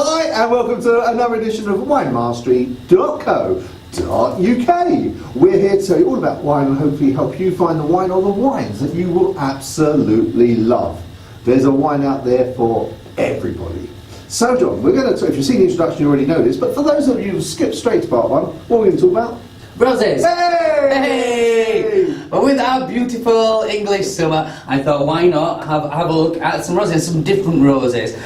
Hi and welcome to another edition of winemastery.co.uk. We're here to tell you all about wine and hopefully help you find the wine or the wines that you will absolutely love. There's a wine out there for everybody. So John, we're going to, if you've seen the introduction you already know this, but for those of you who skipped straight to part one, what are we going to talk about? Roses! Hey! Hey! Well, with our beautiful English summer, I thought why not have a look at some roses, some different roses.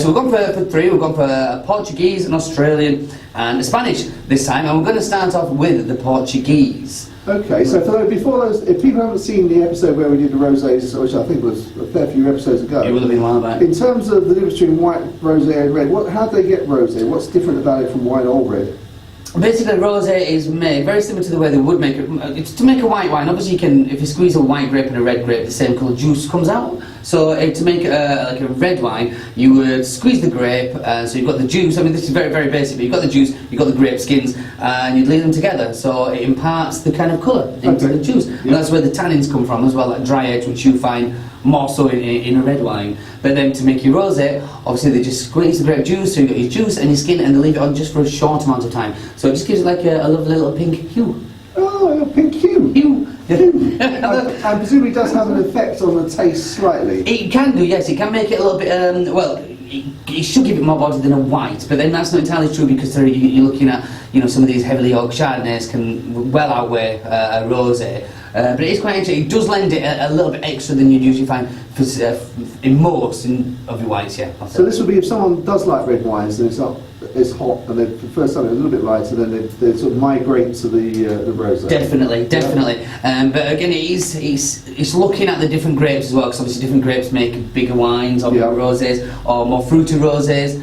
So we've gone for three. We've gone for a Portuguese, an Australian and a Spanish this time, and we're going to start off with the Portuguese. Okay, so for before those, if people haven't seen the episode where we did the rosés, which I think was a fair few episodes ago, It will have been a while back. in terms of the difference between white, rosé and red, how do they get rosé? What's different about it from white or red? Basically, rosé is made very similar to the way they would make it. It's to make a white wine. Obviously, you can, if you squeeze a white grape and a red grape, the same colour juice comes out. So to make like a red wine, you would squeeze the grape, so you've got the juice. I mean, this is very, very basic, but you've got the juice, you've got the grape skins, and you'd leave them together. So it imparts the kind of colour into the juice. And that's where the tannins come from as well, that dry edge, which you find more so in a red wine. But then to make your rosé, obviously they just squeeze the grape juice, so you got your juice and your skin, and they leave it on just for a short amount of time. So it just gives it like a lovely little pink hue. Oh, a pink hue. Hue. And presumably does have an effect on the taste slightly. It can do, yes. It can make it a little bit, well, it should give it more body than a white, but then that's not entirely true because you're looking at, you know, some of these heavily oaked Chardonnays can well outweigh a rosé. But it is quite interesting. It does lend it a little bit extra than you'd usually find in most of your whites, yeah. So this would be if someone does like red wines and it's hot and they prefer something a little bit lighter, then they sort of migrate to the rosé. Definitely. But again, it's looking at the different grapes as well, because obviously different grapes make bigger wines or bigger rosés or more fruity rosés.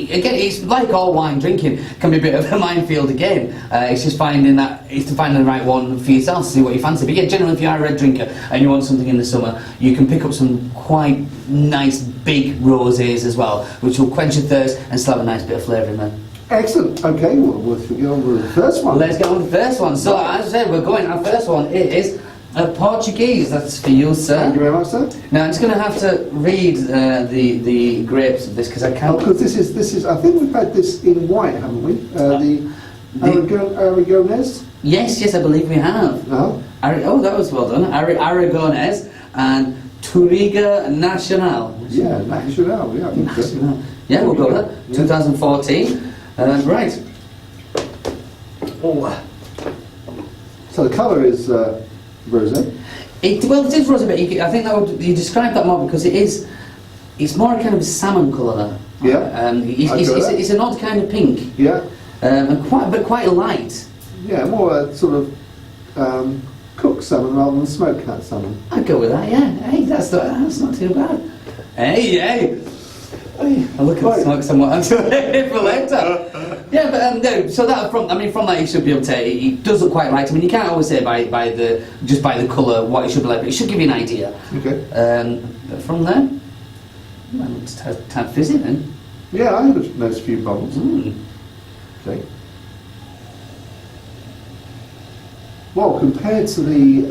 It's like all wine drinking. It can be a bit of a minefield again. It's just finding the right one for yourself to see what you fancy. But yeah, generally if you are a red drinker and you want something in the summer, you can pick up some quite nice big rosés as well, which will quench your thirst and still have a nice bit of flavour in there. Excellent. Okay, well, we'll get on with the first one. Let's get on with the first one. So as I said, our first one is a Portuguese. That's for you, sir. Thank you very much, sir. Now I'm just going to have to read the grapes of this because I can't. Because this is. I think we've had this in white, haven't we? The Aragonez. Yes, I believe we have. No. That was well done. Aragonez and Touriga Nacional. Yeah, Nacional. Yeah, I think so. Yeah, we'll go with that. 2014. Right. Oh. So the colour is rosé. It is rosé, but you describe that more because it's more a kind of salmon colour. Yeah. It's an odd kind of pink. Yeah. And quite light. Yeah, more sort of cooked salmon rather than smoked cat salmon. I'd go with that. Yeah. Hey, that's not too bad. Hey. I'll look at smoke somewhat until for later. Yeah, but no. So that from that you should be able to. It does look quite light. I mean, you can't always say by the colour what it should be like, but it should give you an idea. Okay. But from there, it's tad fizzy then. Yeah, I have noticed a few bubbles. Okay. Well, compared to the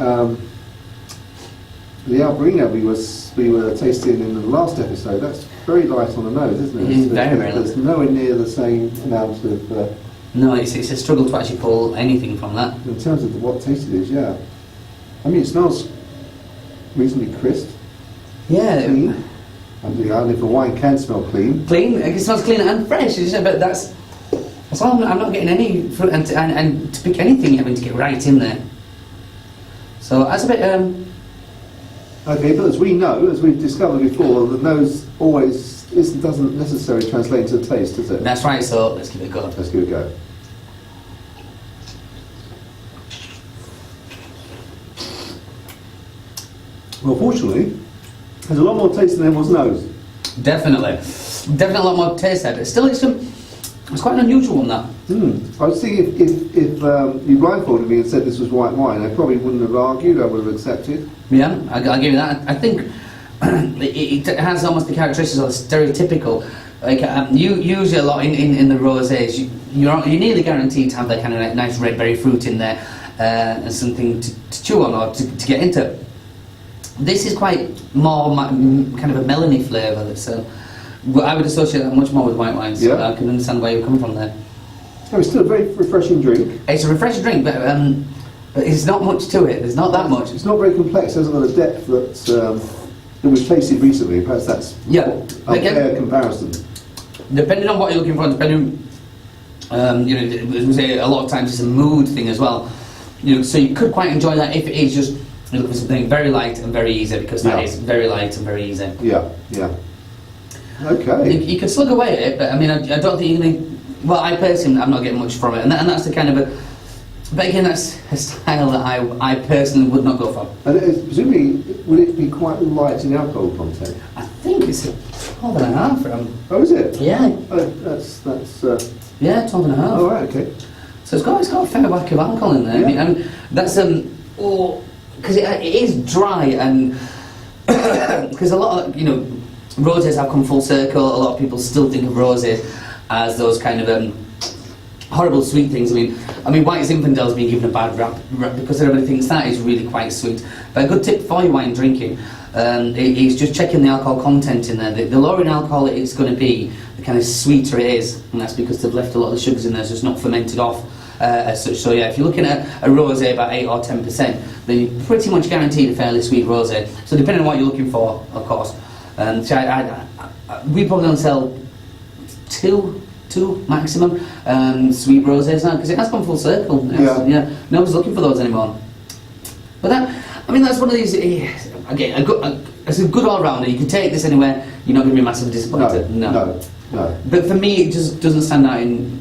Albarino we were tasting in the last episode, that's very light on the nose, isn't it? It is very light. There's nowhere near the same amount of... no, it's a struggle to actually pull anything from that. In terms of what taste it is, yeah. I mean, it smells reasonably crisp. Yeah. Clean. And if a wine can smell clean. Clean, it smells clean and fresh, but that's all. I'm not getting any fruit, and to pick anything, you're having to get right in there. So that's a bit... Okay, but as we know, as we've discovered before, the nose always doesn't necessarily translate into the taste, does it? That's right, so let's give it a go. Let's give it a go. Well, fortunately, there's a lot more taste than there was nose. Definitely a lot more taste there, but still it's quite an unusual one, that. I was thinking if you blindfolded me and said this was white wine, I probably wouldn't have argued, I would have accepted. Yeah, I'll give you that. I think it has almost the characteristics of the stereotypical. Like usually a lot in the rosés, you're nearly guaranteed to have that kind of nice red berry fruit in there and something to chew on or to get into. This is quite more kind of a melony flavour. That's Well, I would associate that much more with white wines. Yeah. So I can understand where you're coming from there. Oh, it's still a very refreshing drink. It's a refreshing drink, but it's not much to it. There's not that much. It's not very complex. It hasn't got a depth that we've tasted recently. Perhaps that's a fair comparison. Depending on what you're looking for, depending, as we say, a lot of times it's a mood thing as well. So you could quite enjoy that if it is just you're looking for something very light and very easy, because that is very light and very easy. Yeah. Okay. You can slug away at it, but I mean, I don't think you're going to. Well, I personally, I'm not getting much from it, and that's the kind of a. But again, that's a style that I personally would not go for. And presumably, would it be quite light in alcohol content? I think it's a 12.5. Oh, is it? Yeah. Oh, that's. Yeah, 12.5. Oh, right, okay. So it's got a fair whack of alcohol in there. Yeah. I mean, and that's because it is dry, and because a lot of rosés have come full circle. A lot of people still think of rosés as those kind of horrible sweet things. I mean, White Zinfandel's been given a bad rap because everybody thinks that is really quite sweet. But a good tip for your wine drinking is just checking the alcohol content in there. The lower in alcohol it's going to be, the kind of sweeter it is, and that's because they've left a lot of the sugars in there, so it's not fermented off as such. So yeah, if you're looking at a rosé about 8 or 10%, then you're pretty much guaranteed a fairly sweet rosé. So depending on what you're looking for, of course. So we probably don't sell two maximum sweet rosés now, because it has gone full circle. Yeah, nobody's looking for those anymore. But that's one of these. Again, it's a good all-rounder. You can take this anywhere. You're not going to be massively disappointed. No. But for me, it just doesn't stand out in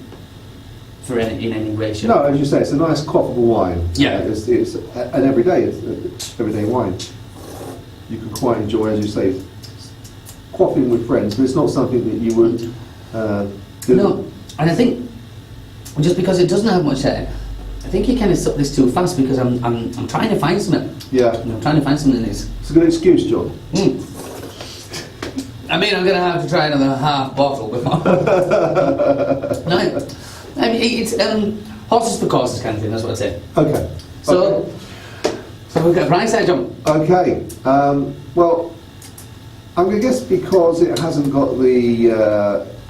any way. Shape. No, as you say, it's a nice quaffable wine. Yeah. It's an everyday wine. You can quite enjoy, as you say, quaffing with friends, but it's not something that you would do. No, and I think just because it doesn't have much there, I think you kind of suck this too fast, because I'm trying to find something. Yeah. I'm trying to find something in this. It's a good excuse, John. I mean, I'm going to have to try another half bottle before. No, I mean, it's horses for courses kind of thing, that's what I'd say. Okay. So we've got a price there, John. Okay. Well, I'm going to guess because it hasn't got the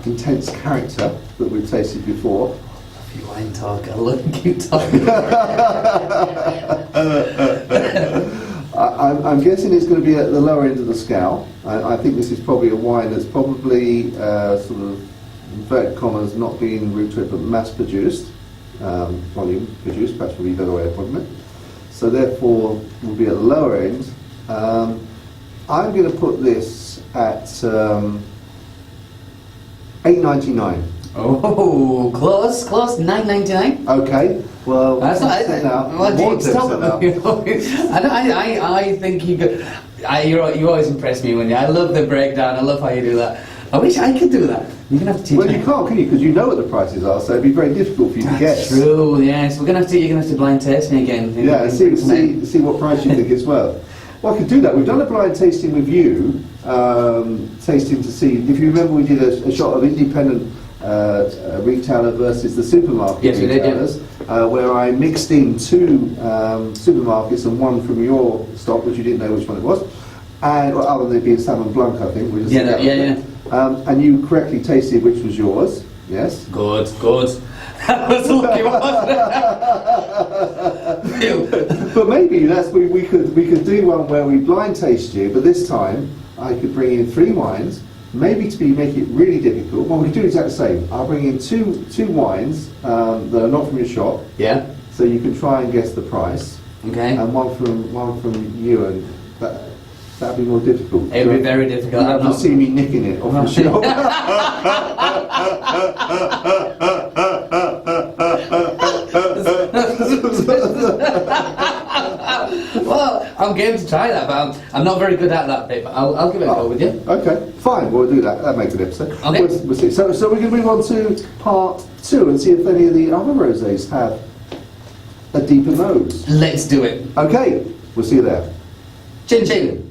intense character that we've tasted before. You wine talk, I'll let you keep talking. I'm guessing it's going to be at the lower end of the scale. I think this is probably a wine that's probably sort of, inverted commas, not being root trip, but mass produced, volume produced, perhaps would be a better way of putting it. So therefore, will be at the lower end. I'm going to put this at $8.99. Oh, close, $9.99. Okay, well, That's not. I think you could. You always impress me when I love the breakdown. I love how you do that. I wish I could do that. You're gonna have to teach me. Well, you can't, can you? Because you know what the prices are, so it'd be very difficult for you to guess. True. Yes, you're gonna have to blind taste me again. Yeah, see what price you think it's worth. Well, I could do that. We've done a blind tasting with you, tasting to see. If you remember, we did a shot of independent retailer versus the supermarket retailers, where I mixed in two supermarkets and one from your stock, which you didn't know which one it was, and other than it being Salmon Blanc, I think. And you correctly tasted which was yours. Yes. Good. That was a lucky one. But maybe we could do one where we blind taste you, but this time I could bring in 3 wines. Maybe to make it really difficult, well, we can do exactly the same. I'll bring in two wines that are not from your shop. Yeah. So you can try and guess the price. Okay. And one from you, and that'd be more difficult. It would be very difficult. You'd have to see me nicking it off the shelf. Well, I'm game to try that, but I'm not very good at that bit. But I'll give it a go with you. Okay, fine. We'll do that. That makes an episode. Okay. We'll see. So we're going to move on to part 2 and see if any of the other rosés have a deeper nose. Let's do it. Okay, we'll see you there. Chin chin.